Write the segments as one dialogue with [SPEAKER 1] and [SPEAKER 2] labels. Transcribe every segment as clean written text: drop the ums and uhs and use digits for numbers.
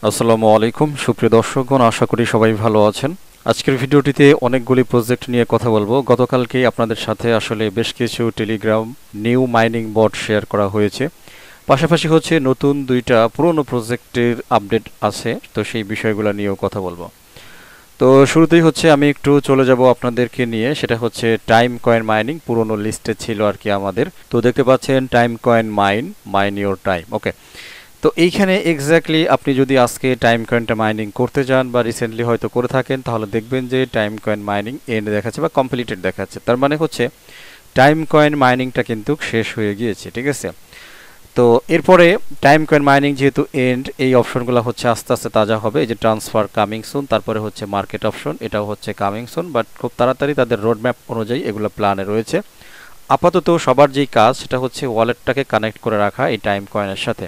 [SPEAKER 1] আসসালামু আলাইকুম সুপ্রিয় দর্শকগণ, আশা করি সবাই ভালো আছেন। আজকের ভিডিওটিতে অনেকগুলি প্রজেক্ট নিয়ে কথা বলবো। গতকালকে আপনাদের সাথে আসলে বেশ কিছু টেলিগ্রাম নিউ মাইনিং বট শেয়ার করা হয়েছে। পাশাপাশি হচ্ছে নতুন দুইটা পুরনো প্রজেক্টের আপডেট আছে, তো সেই বিষয়গুলো নিয়েও কথা বলবো। তো শুরুতেই হচ্ছে আমি একটু চলে যাব আপনাদেরকে নিয়ে, সেটা হচ্ছে টাইম কয়েন মাইনিং। পুরনো লিস্টে ছিল আর কি আমাদের। তো দেখতে পাচ্ছেন time coin mine your time. Okay, তো এইখানে এক্স্যাক্টলি আপনি যদি আজকে টাইম কয়েনটা মাইনিং করতে যান বা রিসেন্টলি হয়তো করে থাকেন, তাহলে দেখবেন যে টাইম কয়েন মাইনিং এন্ড দেখাচ্ছে বা কমপ্লিটেড দেখাচ্ছে। তার মানে হচ্ছে টাইম কয়েন মাইনিংটা কিন্তু শেষ হয়ে গিয়েছে, ঠিক আছে। তো এরপরে টাইম কয়েন মাইনিং যেহেতু এন্ড, এই অপশনগুলো হচ্ছে আস্তে আস্তে তাজা হবে। এই যে ট্রান্সফার কামিং সুন, তারপরে হচ্ছে মার্কেট অপশন, এটাও হচ্ছে কামিং সুন, বাট খুব তাড়াতাড়ি তাদের রোড ম্যাপ অনুযায়ী এগুলো প্ল্যানে রয়েছে। আপাতত সবার যেই কাজ সেটা হচ্ছে ওয়ালেটটাকে কানেক্ট করে রাখা এই টাইম কয়েনের সাথে।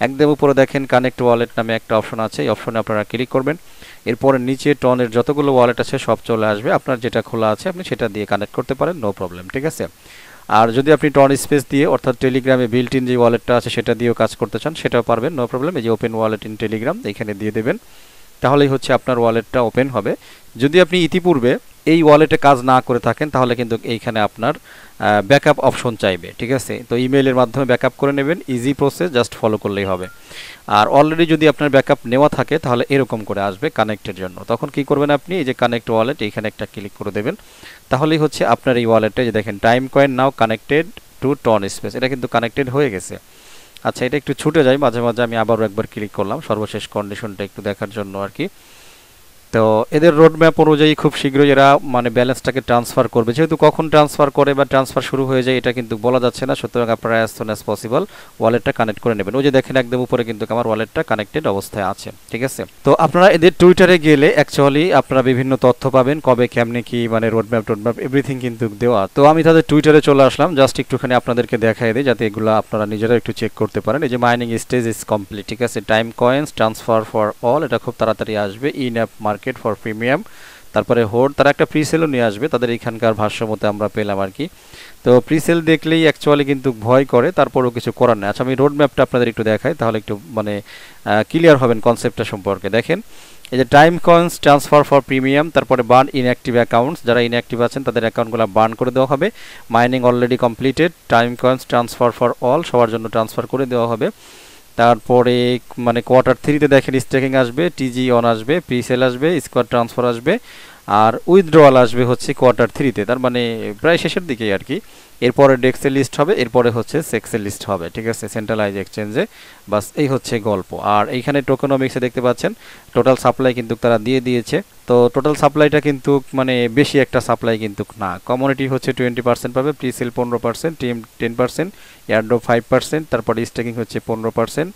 [SPEAKER 1] একদম উপরে দেখেন কানেক্ট ওয়ালেট নামে একটা অপশন আছে, এই অপশনে আপনারা ক্লিক করবেন। এরপরে নিচে টনের যতগুলো ওয়ালেট আছে সব চলে আসবে। আপনার যেটা খোলা আছে আপনি সেটা দিয়ে কানেক্ট করতে পারেন, নো প্রবলেম, ঠিক আছে। আর যদি আপনি টন স্পেস দিয়ে অর্থাৎ টেলিগ্রামে বিল্ট ইন যে ওয়ালেটটা আছে সেটা দিয়েও কাজ করতে চান সেটাও পারবেন, নো প্রবলেম। এই যে ওপেন ওয়ালেট ইন টেলিগ্রাম এখানে দিয়ে দেবেন, তাহলেই হচ্ছে আপনার ওয়ালেটটা ওপেন হবে। যদি আপনি ইতিপূর্বে এই ওয়ালেটে কাজ না করে থাকেন তাহলে কিন্তু এইখানে আপনার ব্যাকআপ অপশন চাইবে, ঠিক আছে। তো ইমেইলের মাধ্যমে ব্যাকআপ করে নেবেন, ইজি প্রসেস, জাস্ট ফলো করলেই হবে। আর অলরেডি যদি আপনার ব্যাকআপ নেওয়া থাকে তাহলে এরকম করে আসবে কানেক্টের জন্য। তখন কি করবেন আপনি, এই যে কানেক্ট ওয়ালেট এইখানে একটা ক্লিক করে দেবেন, তাহলেই হচ্ছে আপনার এই ওয়ালেটে যে দেখেন time coin now connected to ton space, এটা কিন্তু কানেক্টেড হয়ে গেছে। আচ্ছা, এটা একটু ছুটে যায় মাঝে মাঝে, আমি আবারও একবার ক্লিক করলাম সর্বশেষ কন্ডিশনটা একটু দেখার জন্য আর কি। তো এদের রোড ম্যাপ অনুযায়ী খুব শীঘ্রই এরা মানে ব্যালেন্সটাকে ট্রান্সফার করবে। যেহেতু কখন ট্রান্সফার করে বা ট্রান্সফার শুরু হয়ে যায় এটা কিন্তু বলা যাচ্ছে না, সুতরাং আপনারা অ্যাজ সুন অ্যাজ পসিবল ওয়ালেটটা কানেক্ট করে নেবেন। ওই যে দেখেন একদম উপরে কিন্তু আমার ওয়ালেটটা কানেক্টেড অবস্থায় আছে, ঠিক আছে। তো আপনারা এদের টুইটারে গেলে অ্যাকচুয়ালি আপনারা বিভিন্ন তথ্য পাবেন, কবে কেমনে কি মানে রোড ম্যাপ এভরিথিং কিন্তু দেওয়া। তো আমি তাদের টুইটারে চলে আসলাম, জাস্ট একটুখানি আপনাদেরকে দেখাই দিই যাতে এগুলো আপনারা নিজেরা একটু চেক করতে পারেন। এই যে মাইনিং স্টেজ ইজ কমপ্লিট, ঠিক আছে। Time coins transfer for all, এটা খুব তাড়াতাড়ি আসবে। In app market for premium, তারপরে হোড, তারা একটা প্রিসেলও নিয়ে আসবে তাদের এখানকার ভাষ্য মতে আমরা পেলাম আর কি। তো প্রিসেল দেখলেই অ্যাকচুয়ালি কিন্তু ভয় করে, তারপরেও কিছু করার নেই। আচ্ছা, আমি রোড ম্যাপটা আপনাদের একটু দেখাই, তাহলে একটু মানে ক্লিয়ার হবেন কনসেপ্টটা সম্পর্কে। দেখেন এই যে time coins transfer for premium, তারপরে বার্ন ইনঅ্যাক্টিভ অ্যাকাউন্টস, যারা ইনঅ্যাক্টিভ আছেন তাদের অ্যাকাউন্টগুলো বার্ন করে দেওয়া হবে। Mining already completed, time coins transfer for all, সবার জন্য ট্রান্সফার করে দেওয়া হবে। তারপরে মানে কোয়ার্টার থ্রিতে দেখেন স্টেকিং আসবে, টিজি অন আসবে, প্রিসেল আসবে, স্কোয়াড ট্রান্সফার আসবে, আর উইথড্রয়াল আসবে হচ্ছে কোয়ার্টার থ্রিতে, তার মানে প্রায় শেষের দিকেই আর কি। এরপরে ডেক্সের লিস্ট হবে, এরপরে হচ্ছে সেক্সের লিস্ট হবে, ঠিক আছে, সেন্ট্রালাইজ এক্সচেঞ্জে। বাস এই হচ্ছে গল্প। আর এইখানে টোকেনমিক্সে দেখতে পাচ্ছেন টোটাল সাপ্লাই কিন্তু তারা দিয়ে দিয়েছে। তো টোটাল সাপ্লাইটা কিন্তু মানে বেশি একটা সাপ্লাই কিন্তু না। কমিউনিটি হচ্ছে 20% পাবে, প্রিসেল 15%, টিম 10%, এয়ারড্রপ 5%, তারপরে স্টেকিং হচ্ছে 15%,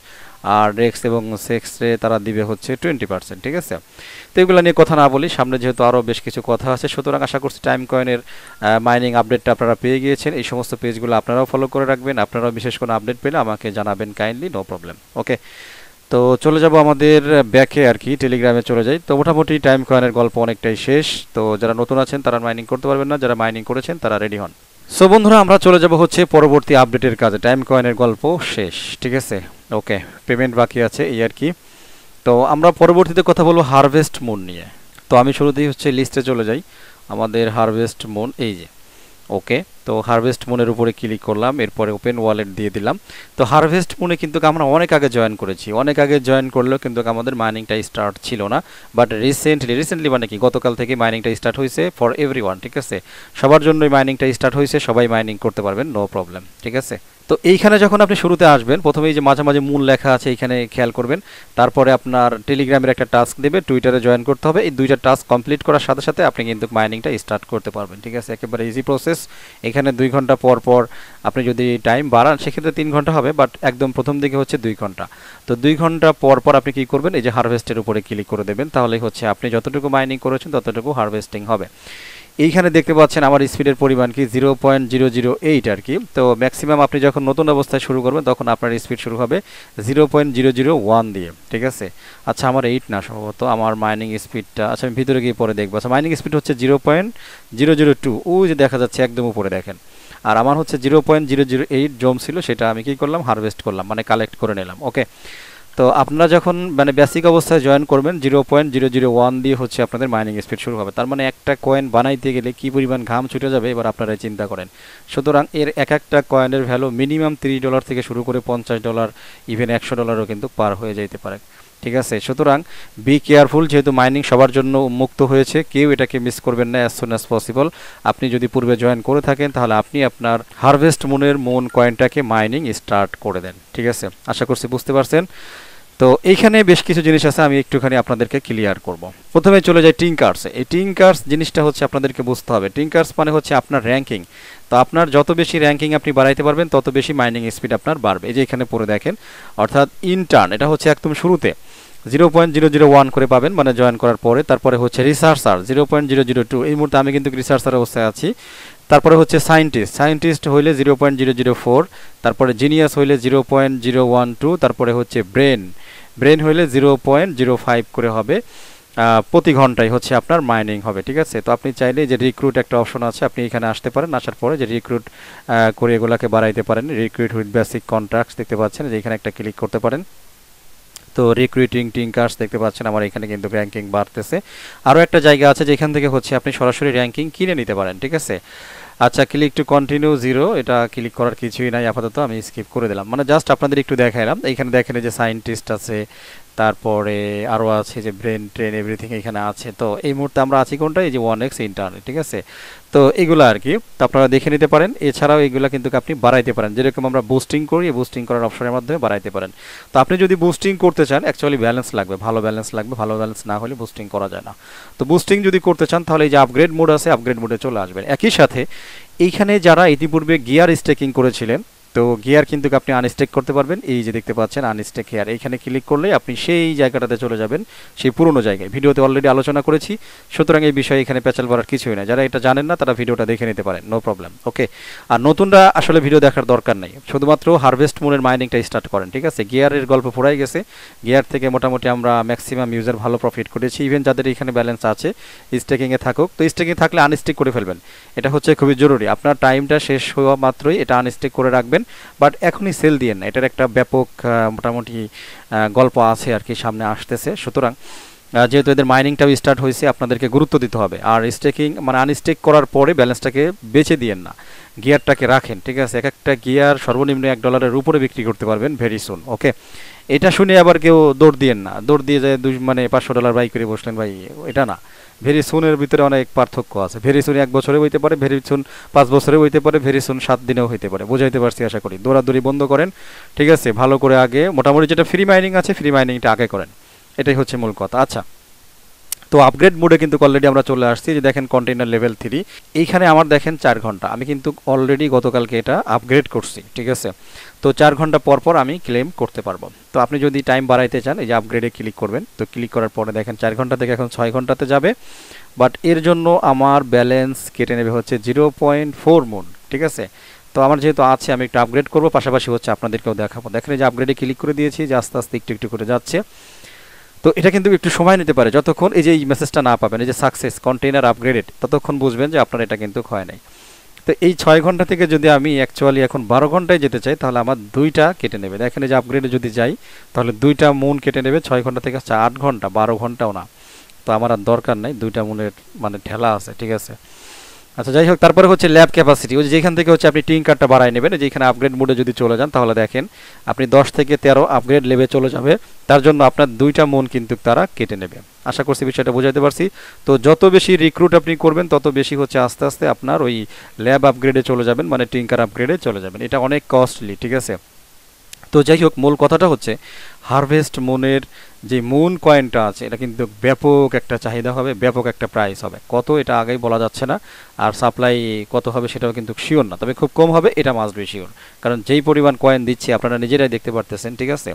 [SPEAKER 1] আর রেক্স এবং সেক্সে তারা দিবে হচ্ছে 20%, ঠিক আছে। তো এগুলো নিয়ে কথা না বলি, সামনে যেহেতু আরও বেশ কিছু কথা আছে, সুতরাং আশা করছি টাইম কয়েনের মাইনিং আপডেটটা আপনারা পেয়ে গিয়েছেন। এই সমস্ত পেজগুলো আপনারাও ফলো করে রাখবেন। আপনারাও বিশেষ কোনো আপডেট পেলে আমাকে জানাবেন কাইন্ডলি, নো প্রবলেম। ওকে, তো চলে যাব আমাদের ব্যাকে আর কি, টেলিগ্রামে চলে যাই। তো মোটামুটি টাইম কয়েনের গল্প অনেকটাই শেষ। তো যারা নতুন আছেন তারা মাইনিং করতে পারবেন না, যারা মাইনিং করেছেন তারা রেডি হন। সো বন্ধুরা, আমরা চলে যাব হচ্ছে পরবর্তী আপডেটের কাজে। টাইম কয়েনের গল্প শেষ, ঠিক আছে। ওকে, পেমেন্ট বাকি আছে এই আর কি। তো আমরা পরবর্তীতে কথা বলবো হারভেস্ট মুন নিয়ে। তো আমি শুরুতেই হচ্ছে লিস্টে চলে যাই, আমাদের হারভেস্ট মুন এই যে। ওকে, তো হারভেস্ট মুনের উপরে ক্লিক করলাম, এরপরে ওপেন ওয়ালেট দিয়ে দিলাম। তো হারভেস্ট মুনে কিন্তু আমরা অনেক আগে জয়েন করেছি, অনেক আগে জয়েন করলেও কিন্তু আমাদের মাইনিংটা স্টার্ট ছিল না। বাট রিসেন্টলি মানে কি গতকাল থেকে মাইনিংটা স্টার্ট হয়েছে ফর এভরিওয়ান, ঠিক আছে। সবার জন্যই মাইনিংটা স্টার্ট হয়েছে, সবাই মাইনিং করতে পারবেন, নো প্রবলেম, ঠিক আছে। তো এইখানে যখন আপনি শুরুতে আসবেন, প্রথমেই যে মাঝামাঝি মূল লেখা আছে এইখানে খেয়াল করবেন। তারপরে আপনার টেলিগ্রামের একটা টাস্ক দেবে, টুইটারে জয়েন করতে হবে। এই দুইটা টাস্ক কমপ্লিট করার সাথে সাথে আপনি কিন্তু মাইনিংটা স্টার্ট করতে পারবেন, ঠিক আছে। একেবারে ইজি প্রসেস। এখানে 2 ঘন্টা পর পর আপনি যদি টাইম বাড়ান সেক্ষেত্রে 3 ঘন্টা হবে, বাট একদম প্রথম দিকে হচ্ছে 2 ঘন্টা। তো 2 ঘন্টা পর পর আপনি কী করবেন, এই যে হারভেস্টের উপরে ক্লিক করে দেবেন, তাহলেই হচ্ছে আপনি যতটুকু মাইনিং করেছেন ততটুকু হারভেস্টিং হবে। এইখানে দেখতে পাচ্ছেন আমার স্পিডের পরিমাণ কি 0.008 আর কি। তো ম্যাক্সিমাম আপনি যখন নতুন অবস্থায় শুরু করবেন তখন আপনার স্পিড শুরু হবে 0.001 দিয়ে, ঠিক আছে। আচ্ছা, আমার 8 না সম্ভবত আমার মাইনিং স্পিডটা, আচ্ছা আমি ভিতরে গিয়ে পরে দেখবো। আচ্ছা, মাইনিং স্পিড হচ্ছে 0.002, ওই যে দেখা যাচ্ছে একদম উপরে দেখেন। আর আমার হচ্ছে 0.008 জম ছিল, সেটা আমি কি করলাম, হারভেস্ট করলাম, মানে কালেক্ট করে নিলাম। ওকে, তো আপনারা যখন মানে বেসিক অবস্থায় জয়েন করবেন 0.001 দিয়ে হচ্ছে আপনাদের মাইনিং স্পিড শুরু হবে। তার মানে একটা কয়েন বানাইতে গেলে কি পরিমাণ ঘাম ছুটে যাবে এবার আপনারাই চিন্তা করেন। সুতরাং এর এক একটা কয়েনের ভ্যালু মিনিমাম $30 থেকে শুরু করে $50, ইভেন $100ও কিন্তু পার হয়ে যেতে পারে। ঠিক আছে, সুতরাং বি কেয়ারফুল, যেহেতু মাইনিং সবার জন্য উন্মুক্ত হয়েছে, কেউ এটাকে মিস করবেন না অ্যাজ সুন অ্যাজ পসিবল। আপনি যদি পূর্বে জয়েন করে থাকেন তাহলে আপনি আপনার হারভেস্ট মুনের মুন কয়েনটাকে মাইনিং স্টার্ট করে দেন। ঠিক আছে, আশা করছি বুঝতে পারছেন। তো এইখানে বেশ কিছু জিনিস আছে, আমি একটুখানি আপনাদেরকে ক্লিয়ার করব। প্রথমে চলে যাই টিঙ্কার্সে। এই টিঙ্কার্স জিনিসটা হচ্ছে আপনাদেরকে বুঝতে হবে। টিঙ্কার্স মানে হচ্ছে আপনার র্যাঙ্কিং। তো আপনার যত বেশি র্যাঙ্কিং আপনি বাড়াইতে পারবেন তত বেশি মাইনিং স্পিড আপনার বাড়বে। এই যে এখানে পড়ে দেখেন, অর্থাৎ ইন্টার্ন এটা হচ্ছে একদম শুরুতে 0.001 করে পাবেন মানে জয়েন করার পরে। তারপরে হচ্ছে রিসার্চার 0.002, এই মুহূর্তে আমি কিন্তু রিসার্চার অবস্থায় আছি। তারপরে হচ্ছে সায়েন্টিস্ট হইলে 0.004, তারপরে জিনিয়াস হইলে 0.012, তারপরে হচ্ছে ব্রেন হইলে 0.05 করে হবে। প্রতি ঘন্টায় হচ্ছে আপনার মাইনিং হবে। ঠিক আছে, তো আপনি চাইলে যে রিক্রুট একটা অপশন আছে, আপনি এখানে আসতে পারেন। আসার পরে যে রিক্রুট করে এগুলাকে বাড়াইতে পারেন, রিক্রুট উইথ বেসিক কন্ট্রাক্টস দেখতে পাচ্ছেন, যে এখানে একটা ক্লিক করতে পারেন। তো রিক্রুটিং টিঙ্কার্স দেখতে পাচ্ছেন আমার এখানে কিন্তু র্যাঙ্কিং বাড়তেছে। আরও একটা জায়গা আছে যেখান থেকে হচ্ছে আপনি সরাসরি র্যাঙ্কিং কিনে নিতে পারেন। ঠিক আছে, আচ্ছা, ক্লিক টু কন্টিনিউ 0, এটা ক্লিক করার কিছুই নাই আপাতত, আমি স্কিপ করে দিলাম। মানে জাস্ট আপনাদের একটু দেখাইলাম। এইখানে দেখেন যে সায়েন্টিস্ট আছে, তারপরে আরও আছে যে ব্রেন ট্রেন এভরিথিং এখানে আছে। তো এই মুহূর্তে আমরা আছি কোনটা, এই যে 1x ইন্টারনেট। ঠিক আছে, তো এগুলো আর কি, তো আপনারা দেখে নিতে পারেন। এছাড়াও এগুলো কিন্তু আপনি বাড়াইতে পারেন, যেরকম আমরা বুস্টিং করি, বুস্টিং করার অপশনের মাধ্যমে বাড়াইতে পারেন। তো আপনি যদি বুস্টিং করতে চান, অ্যাকচুয়ালি ব্যালেন্স লাগবে, ভালো ব্যালেন্স লাগবে, ভালো ব্যালেন্স না হলে বুস্টিং করা যায় না। তো বুস্টিং যদি করতে চান তাহলে এই যে আপগ্রেড মোড আছে, আপগ্রেড মোডে চলে আসবেন। একই সাথে এইখানে যারা ইতিপূর্বে গিয়ার স্টেকিং করেছিলেন, তো গিয়ার কিন্তু আপনি আনস্টেক করতে পারবেন। এই যে দেখতে পাচ্ছেন আনস্টেক হেয়ার, এইখানে ক্লিক করলে আপনি সেই জায়গাটাতে চলে যাবেন, সেই পুরনো জায়গায়। ভিডিওতে অলরেডি আলোচনা করেছি, সুতরাং এই বিষয়ে এখানে পেঁচাল করার কিছুই না। যারা এটা জানেন না তারা ভিডিওটা দেখে নিতে পারেন, নো প্রবলেম। ওকে, আর নতুনরা আসলে ভিডিও দেখার দরকার নেই, শুধুমাত্র হারভেস্ট মুনের মাইনিংটা স্টার্ট করেন। ঠিক আছে, গিয়ারের গল্প ফুরাই গেছে। গিয়ার থেকে মোটামুটি আমরা ম্যাক্সিমাম ইউজার ভালো প্রফিট করেছি। ইভেন যাদের এখানে ব্যালেন্স আছে স্টেকিংয়ে থাকুক, তো স্টেকিং থাকলে আনস্টেক করে ফেলবেন, এটা হচ্ছে খুবই জরুরি। আপনার টাইমটা শেষ হওয়া মাত্রই এটা আনস্টেক করে রাখবেন, বাট এখনই সেল দিয়ে না। এটার একটা ব্যাপক মোটামুটি গল্প আছে আর কি, সামনে আসতেছে। সুতরাং যেহেতু এদের মাইনিংটাও স্টার্ট হয়েছে, আপনাদেরকে গুরুত্ব দিতে হবে। আর স্টেকিং মানে আনস্টেক করার পরে ব্যালেন্সটাকে বেচে দিয়েন না, গিয়ারটাকে রাখেন। ঠিক আছে, এক একটা গিয়ার সর্বনিম্ন $1 উপরে বিক্রি করতে পারবেন ভেরি সুন। ওকে, এটা শুনে আবার কেউ দৌড় দিয়েন না, দৌড় দিয়ে যায় মানে $500 বাই করে বসলেন, ভাই এটা না। ভেরি সুনের ভিতরে অনেক পার্থক্য আছে। ভেরি সুন 1 বছরে হইতে পারে, ভেরি সুন 5 বছরে হইতে পারে, ভেরি সুন 7 দিনেও হইতে পারে। বুঝাইতে পারছি আশা করি। দৌড়াদৌড়ি বন্ধ করেন। ঠিক আছে, ভালো করে আগে মোটামুটি যেটা ফ্রি মাইনিং আছে, ফ্রি মাইনিংটা আগে করেন, এটাই হচ্ছে মূল কথা। আচ্ছা, তো আপগ্রেড মোডে কিন্তু অলরেডি আমরা চলে আসছি। যে দেখেন কন্টেইনার লেভেল 3, এইখানে আমার দেখেন 4 ঘন্টা, আমি কিন্তু অলরেডি গতকালকে এটা আপগ্রেড করছি। ঠিক আছে, তো 4 ঘন্টা পর পর আমি ক্লেম করতে পারবো। তো আপনি যদি টাইম বাড়াইতে চান, এই যে আপগ্রেডে ক্লিক করবেন। তো ক্লিক করার পরে দেখেন 4 ঘন্টা থেকে এখন 6 ঘন্টাতে যাবে, বাট এর জন্য আমার ব্যালেন্স কেটে নেবে হচ্ছে 0.4 মুন। ঠিক আছে, তো আমার যেহেতু আছে আমি একটু আপগ্রেড করবো, পাশাপাশি হচ্ছে আপনাদেরকেও দেখাবো। দেখেন এই যে আপগ্রেডে ক্লিক করে দিয়েছি, যে আস্তে আস্তে একটু একটু করে যাচ্ছে। তো এটা কিন্তু একটু সময় নিতে পারে, যতক্ষণ এই যে এই মেসেজটা না পাবেন, এই যে সাকসেস কন্টেইনার আপগ্রেডেড, ততক্ষণ বুঝবেন যে আপনার এটা কিন্তু হয় নাই। তো এই 6 ঘন্টা থেকে যদি আমি অ্যাকচুয়ালি এখন 12 ঘন্টায় যেতে চাই, তাহলে আমার 2টা কেটে নেবে। দেখেন এই যে আপগ্রেডে যদি যাই, তাহলে 2টা মুন কেটে নেবে। 6 ঘন্টা থেকে 8 ঘন্টা, 12 ঘন্টাও না। তো আমার আর দরকার নাই, 2টা মুনের মানে ঠেলা আছে। ঠিক আছে, আচ্ছা যাই হোক, তারপরে হচ্ছে ল্যাব ক্যাপাসিটি। ওই যেখান থেকে হচ্ছে আপনি টিঙ্কারটা বাড়াই নেবেন, যেখানে আপগ্রেড মোডে যদি চলে যান, তাহলে দেখেন আপনি 10 থেকে 13 আপগ্রেড লেভেলে চলে যাবে। তার জন্য আপনার 2টা মুন কিন্তু তারা কেটে নেবে। আশা করছি বিষয়টা বোঝাতে পারছি। তো যত বেশি রিক্রুট আপনি করবেন, তত বেশি হচ্ছে আস্তে আস্তে আপনার ওই ল্যাব আপগ্রেডে চলে যাবেন, মানে টিঙ্কার আপগ্রেডে চলে যাবেন। এটা অনেক কস্টলি। ঠিক আছে, তো যাই হোক, মূল কথাটা হচ্ছে হারভেস্ট মুনের যে মুন কয়েনটা আছে, এটা কিন্তু ব্যাপক একটা চাহিদা হবে, ব্যাপক একটা প্রাইস হবে। কত এটা আগেই বলা যাচ্ছে না, আর সাপ্লাই কত হবে সেটাও কিন্তু শিওর না, তবে খুব কম হবে এটা মাস্ট বি শিওর। কারণ যেই পরিমাণ কয়েন দিচ্ছি আপনারা নিজেরাই দেখতে পারতেছেন। ঠিক আছে,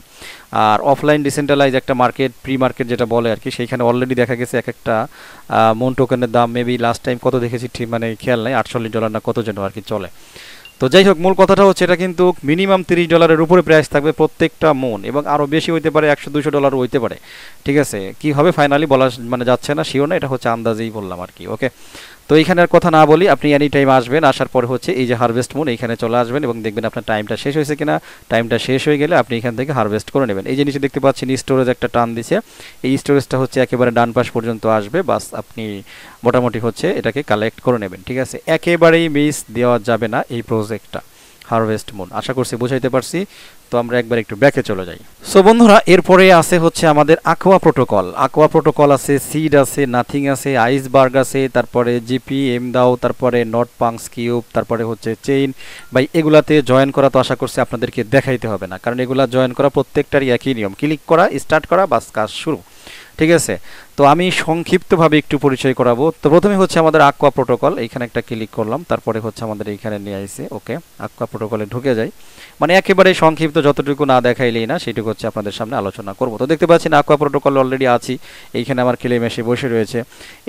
[SPEAKER 1] আর অফলাইন ডিসেন্ট্রালাইজ একটা মার্কেট, প্রি মার্কেট যেটা বলে আর কি, সেইখানে অলরেডি দেখা গেছে এক একটা মুন টোকেনের দাম মেবি লাস্ট টাইম কত দেখেছি ঠিক মানে খেয়াল নাই, $48 না কত যেন আর কি চলে। তো যাই হোক, মূল কথাটা হচ্ছে এটা কিন্তু মিনিমাম $30 উপরে প্রাইস থাকবে প্রত্যেকটা মুন, এবং আরও বেশি হইতে পারে, $100-200 হইতে পারে। ঠিক আছে, কি হবে ফাইনালি বলা মানে যাচ্ছে না, শিওর না, এটা হচ্ছে আন্দাজেই বললাম আর কি। ওকে, তো এইখানের কথা না বলি, আপনি এনি টাইম আসবেন, আসার পরে হচ্ছে এই যে হারভেস্ট মুন এইখানে চলে আসবেন এবং দেখবেন আপনার টাইমটা শেষ হয়েছে কিনা। টাইমটা শেষ হয়ে গেলে আপনি এখান থেকে হারভেস্ট করে নেবেন। এই যে নিচে দেখতে পাচ্ছেন স্টোরেজ একটা টান দিছে, এই স্টোরেজটা হচ্ছে একেবারে ডান পাশ পর্যন্ত আসবে, বাস আপনি মোটামুটি হচ্ছে এটাকে কালেক্ট করে নেবেন। ঠিক আছে, একেবারেই মিস দেওয়া যাবে না এই প্রজেক্টটা হারভেস্ট মুন। আশা করছি বুঝাইতে পারছি। তো আমরা একবার একটু ব্যাকে চলে যাই। সো বন্ধুরা, এরপরে আছে হচ্ছে আমাদের আকোয়া প্রোটোকল। আকোয়া প্রোটোকল আছে, সিড আছে, নাথিং আছে, আইসবার্গ আছে, তারপরে জিপি এমদাও, তারপরে নট পাংস কিউব, তারপরে হচ্ছে চেইন। ভাই এগুলাতে জয়েন করা তো আশা করছি আপনাদেরকে দেখাইতে হবে না, কারণ এগুলা জয়েন করা প্রত্যেকটারই একই নিয়ম, ক্লিক করা, স্টার্ট করা, বাস কাজ শুরু। ঠিক আছে, তো আমি সংক্ষিপ্তভাবে একটু পরিচয় করাবো। তো প্রথমে হচ্ছে আমাদের আকোয়া প্রোটোকল, এইখানে একটা ক্লিক করলাম, তারপরে হচ্ছে আমাদের এইখানে নিয়ে আইছে। ওকে, আকোয়া প্রোটোকলে ঢুকে যাই, মানে একেবারে সংক্ষিপ্ত, যতটুকু না দেখাইলেই না সেটুকু হচ্ছে আপনাদের সামনে আলোচনা করব। তো দেখতে পাচ্ছেন আকোয়া প্রোটোকল অলরেডি আছি, এইখানে আমার ক্লেম এসে বসে রয়েছে।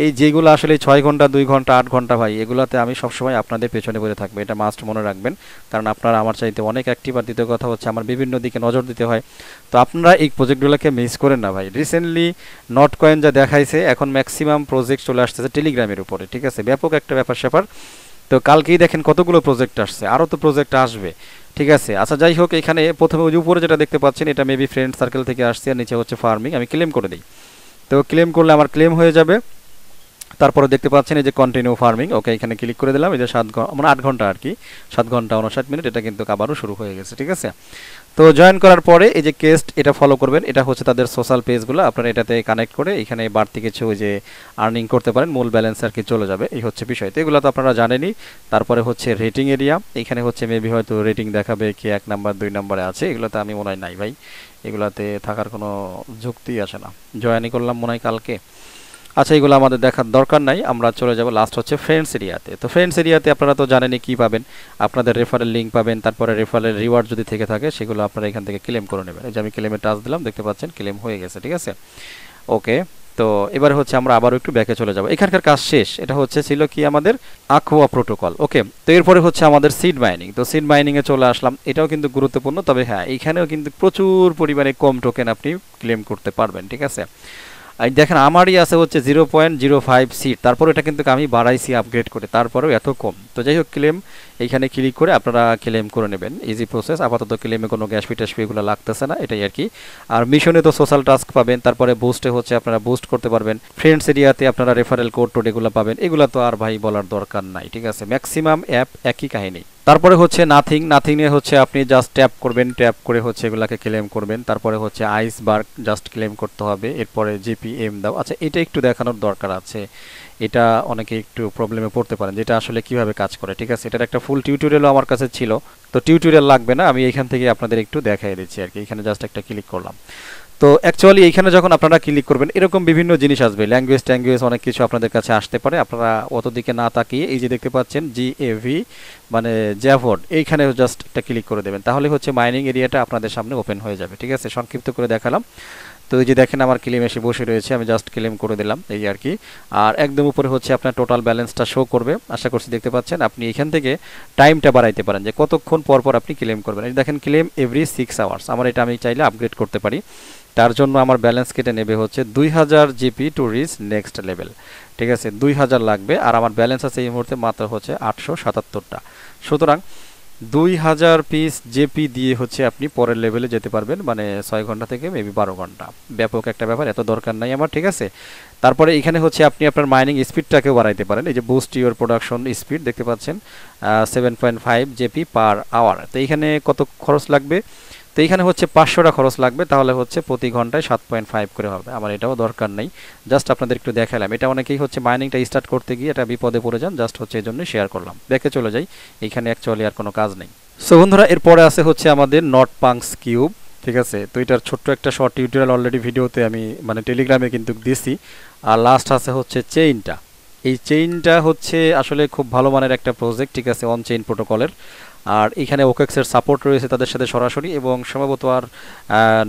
[SPEAKER 1] এই যেগুলো আসলে 6 ঘন্টা, 2 ঘন্টা, 8 ঘন্টা ভাই, এগুলাতে আমি সবসময় আপনাদের পেছনে বসে থাকবো, এটা মাস্ট মনে রাখবেন, কারণ আপনারা আমার চাইতে অনেক অ্যাক্টিভ। আর দ্বিতীয় কথা হচ্ছে আমার বিভিন্ন দিকে নজর দিতে হয়, তো আপনারা এই প্রজেক্টগুলোকে মিস করেন না ভাই। রিসেন্টলি নট কয়েন যা দেখাইছে, এখন ম্যাক্সিমাম প্রজেক্ট চলে আসতেছে টেলিগ্রামের উপরে। ঠিক আছে, ব্যাপক একটা ব্যাপার স্যাপার। তো কালকেই দেখেন কতগুলো প্রজেক্ট আসছে, আরও তো প্রজেক্ট আসবে। ঠিক আছে, আচ্ছা যাই হোক, এখানে প্রথমে ওই উপরে যেটা দেখতে পাচ্ছেন এটা মেবি ফ্রেন্ড সার্কেল থেকে আসছে, আর নিচে হচ্ছে ফার্মিং। আমি ক্লেম করে দিই, তো ক্লেম করলে আমার ক্লেম হয়ে যাবে। তারপরে দেখতে পাচ্ছেন এই যে কন্টিনিউ ফার্মিং, ওকে এখানে ক্লিক করে দিলাম। এই যে 7 ঘন্টা মানে 8 ঘন্টা আর কি, 7 ঘন্টা 59 মিনিট, এটা কিন্তু আবারও শুরু হয়ে গেছে। ঠিক আছে, তো জয়েন করার পরে এই যে কেস্ট, এটা ফলো করবেন, এটা হচ্ছে তাদের সোশ্যাল পেজগুলো, আপনারা এটাতে কানেক্ট করে এখানে বাড়তি কিছু ওই যে আর্নিং করতে পারেন, মূল ব্যালেন্স আর কি চলে যাবে, এই হচ্ছে বিষয়। তো এগুলো তো আপনারা জানেনই। তারপরে হচ্ছে রেটিং এরিয়া, এখানে হচ্ছে মেবি হয়তো রেটিং দেখাবে কে 1 নাম্বার 2 নাম্বারে আছে, এগুলোতে আমি মনে হয় নাই ভাই, এগুলাতে থাকার কোনো যুক্তি আসে না। জয়েনই করলাম মনে হয় কালকে। আচ্ছা, এগুলো আমাদের দেখার দরকার নাই, আমরা চলে যাব লাস্ট হচ্ছে ফ্রেন্ডস এরিয়াতে। তো ফ্রেন্ডস এরিয়াতে আপনারা তো জানেনই কী পাবেন, আপনাদের রেফারেল লিঙ্ক পাবেন, তারপরে রেফারেল রিওয়ার্ড যদি থেকে থাকে সেগুলো আপনারা এখান থেকে ক্লেম করে নেবেন। এই যে আমি ক্লেমে টাচ দিলাম, দেখতে পাচ্ছেন ক্লেম হয়ে গেছে। ঠিক আছে, ওকে। তো এবার হচ্ছে আমরা আবারও একটু ব্যাকে চলে যাব, এখানকার কাজ শেষ। এটা হচ্ছে ছিল কি আমাদের আকোয়া প্রোটোকল। ওকে, তো এরপরে হচ্ছে আমাদের সিড মাইনিং। তো সিড মাইনিংয়ে চলে আসলাম, এটাও কিন্তু গুরুত্বপূর্ণ, তবে হ্যাঁ এইখানেও কিন্তু প্রচুর পরিমাণে কম টোকেন আপনি ক্লেম করতে পারবেন। ঠিক আছে, দেখেন আমারই আছে হচ্ছে 0.05 সিট, তারপর এটা কিন্তু আমি বাড়াইছি আপগ্রেড করে, তারপরেও এত কম। তো যাই হোক, ক্লেম এইখানে ক্লিক করে আপনারা ক্লেম করে নেবেন, ইজি প্রসেস। আপাতত ক্লেমে কোনো গ্যাস ফি ট্যাস ফি এগুলো লাগতেছে না, এটাই আর কি। আর মিশনে তো সোশ্যাল টাস্ক পাবেন, তারপরে বুস্টে হচ্ছে আপনারা বুস্ট করতে পারবেন, ফ্রেন্ডস এরিয়াতে আপনারা রেফারেল কোড টোড এগুলো পাবেন, এগুলো তো আর ভাই বলার দরকার নাই। ঠিক আছে, ম্যাক্সিমাম অ্যাপ একই কাহিনী। তারপরে হচ্ছে নাথিং, নাথিংয়ে হচ্ছে আপনি জাস্ট ট্যাপ করবেন, ট্যাপ করে হচ্ছে এগুলাকে ক্লেম করবেন। তারপরে হচ্ছে আইসবার্গ, জাস্ট ক্লেম করতে হবে। এরপরে জিপিএম দাও। আচ্ছা, এটা একটু দেখানোর দরকার আছে, এটা অনেকে একটু প্রবলেমে পড়তে পারেন যেটা আসলে কিভাবে কাজ করে। ঠিক আছে, এটার একটা ফুল টিউটোরিয়ালও আমার কাছে ছিল, তো টিউটোরিয়াল লাগবে না, আমি এখান থেকে আপনাদের একটু দেখাই দিচ্ছি আর কি। এখানে জাস্ট একটা ক্লিক করলাম, তো অ্যাকচুয়ালি এইখানে যখন আপনারা ক্লিক করবেন এরকম বিভিন্ন জিনিস আসবে, ল্যাঙ্গুয়েজ অনেক কিছু আপনাদের কাছে আসতে পারে, আপনারা অত দিকে না তাকিয়ে এই যে দেখতে পাচ্ছেন জিএভি মানে জ্যাভড, এইখানে জাস্ট একটা ক্লিক করে দেবেন, তাহলে হচ্ছে মাইনিং এরিয়াটা আপনাদের সামনে ওপেন হয়ে যাবে। ঠিক আছে, সংক্ষিপ্ত করে দেখালাম। তো এই যে দেখেন আমার ক্লেম এসে বসে রয়েছে, আমি জাস্ট ক্লেম করে দিলাম, এই আর কি। আর একদম উপরে হচ্ছে আপনার টোটাল ব্যালেন্সটা শো করবে, আশা করছি দেখতে পাচ্ছেন। আপনি এখান থেকে টাইমটা বাড়াইতে পারেন যে কতক্ষণ পর পর আপনি ক্লেম করবেন। এই দেখেন ক্লেম এভরি 6 আওয়ার্স, আমার এটা আমি চাইলে আপগ্রেড করতে পারি। তার জন্য আমার ব্যালেন্স কেটে নেবে হচ্ছে 2000 GP to reach next level. ঠিক আছে, 2000 লাগবে, আর আমার ব্যালেন্স আছে এই মুহূর্তে মাত্র হচ্ছে 877টা। সুতরাং 2000 পিস জেপি দিয়ে হচ্ছে আপনি পরের লেভেলে যেতে পারবেন, মানে 6 ঘন্টা থেকে মেবি 12 ঘন্টা। ব্যাপক একটা ব্যাপার, এত দরকার নাই আমার। ঠিক আছে, তারপরে এখানে হচ্ছে আপনি আপনার মাইনিং স্পিডটাকেও বাড়াইতে পারেন, এই যে বুস্ট ইউর প্রোডাকশন স্পিড দেখতে পাচ্ছেন 7.5 জেপি পার আওয়ার। তো এইখানে কত খরচ লাগবে, তো এইখানে হচ্ছে 500টা খরচ লাগবে, তাহলে হচ্ছে প্রতি ঘন্টায় 7.5 করে হবে। আমার এটাও দরকার নেই, জাস্ট আপনাদের একটু দেখালাম। এটা অনেকেই হচ্ছে মাইনিংটা স্টার্ট করতে গিয়ে এটা বিপদে পড়ে যান, জাস্ট হচ্ছে এই জন্যই শেয়ার করলাম। দেখে চলে যাই, এইখানে অ্যাকচুয়ালি আর কোনো কাজ নেই। সো বন্ধুরা, এরপরে আছে হচ্ছে আমাদের নট পাংস কিউব। ঠিক আছে, তো এটার ছোট্ট একটা শর্ট টিউটোরিয়াল অলরেডি ভিডিওতে আমি মানে টেলিগ্রামে কিন্তু দিছি। আর লাস্ট আছে হচ্ছে চেইনটা। এই চেইনটা হচ্ছে আসলে খুব ভালো মানের একটা প্রজেক্ট। ঠিক আছে, অন চেইন প্রোটোকলের। আর এখানে ওকেক্সের সাপোর্ট রয়েছে তাদের সাথে সরাসরি, এবং সম্ভবত আর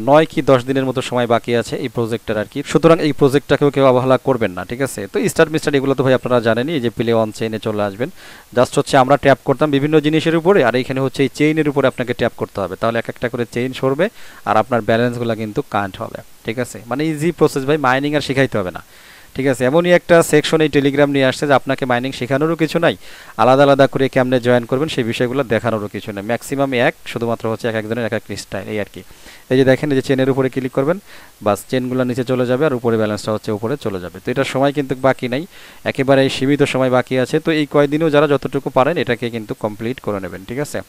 [SPEAKER 1] 9 কি 10 দিনের মতো সময় বাকি আছে এই প্রজেক্টের আর কি। সুতরাং এই প্রজেক্টটাকেও কেউ অবহেলা করবেন না। ঠিক আছে, তো স্টার্ট মিস্টার্ট এগুলো তো ভাই আপনারা জানেনই, এই যে প্লে অন চেইনে চলে আসবেন, জাস্ট হচ্ছে আমরা ট্যাপ করতাম বিভিন্ন জিনিসের উপরে, আর এইখানে হচ্ছে এই চেইনের উপরে আপনাকে ট্যাপ করতে হবে, তাহলে এক একটা করে চেইন সরবে আর আপনার ব্যালেন্সগুলো কিন্তু কাউন্ট হবে। ঠিক আছে, মানে ইজি প্রসেস ভাই, মাইনিং আর শেখাইতে হবে না। ঠিক আছে, এমনই একটা সেকশন এই টেলিগ্রাম নিয়ে আসছে যে আপনাকে মাইনিং শেখানোরও কিছু নাই, আলাদা আলাদা করে কেমনে জয়েন করবেন সেই বিষয়গুলো দেখানোরও কিছু নেই। ম্যাক্সিমাম শুধুমাত্র হচ্ছে এক একজনের এক এক স্টাইল, এই আর কি। এই যে দেখেন, এই যে চেনের উপরে ক্লিক করবেন, বাস চেনগুলো নিচে চলে যাবে আর উপরে ব্যালেন্সটা হচ্ছে উপরে চলে যাবে। তো এটার সময় কিন্তু বাকি নাই, একেবারে সীমিত সময় বাকি আছে। তো এই কয়দিনেও যারা যতটুকু পারেন এটাকে কিন্তু কমপ্লিট করে নেবেন, ঠিক আছে।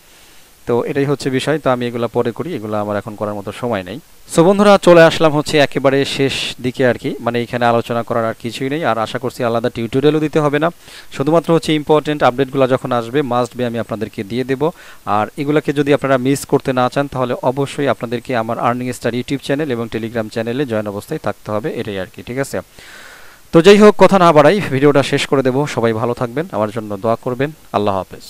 [SPEAKER 1] তো এটাই হচ্ছে বিষয়। তো আমি এগুলো পরে করি, এগুলো আমার এখন করার মতো সময় নেই। সো বন্ধুরা, চলে আসলাম হচ্ছে একেবারে শেষ দিকে আর কি, মানে এখানে আলোচনা করার আর কিছুই নেই। আর আশা করছি আলাদা টিউটোরিয়ালও দিতে হবে না, শুধুমাত্র হচ্ছে ইম্পর্টেন্ট আপডেটগুলো যখন আসবে মাস্ট বি আমি আপনাদেরকে দিয়ে দেবো। আর এগুলোকে যদি আপনারা মিস করতে না চান তাহলে অবশ্যই আপনাদেরকে আমার আর্নিং স্টার ইউটিউব চ্যানেল এবং টেলিগ্রাম চ্যানেলে জয়েন অবস্থায় থাকতে হবে, এটাই আর কি, ঠিক আছে। তো যাই হোক, কথা না বাড়াই ভিডিওটা শেষ করে দেবো। সবাই ভালো থাকবেন, আমার জন্য দোয়া করবেন। আল্লাহ হাফেজ।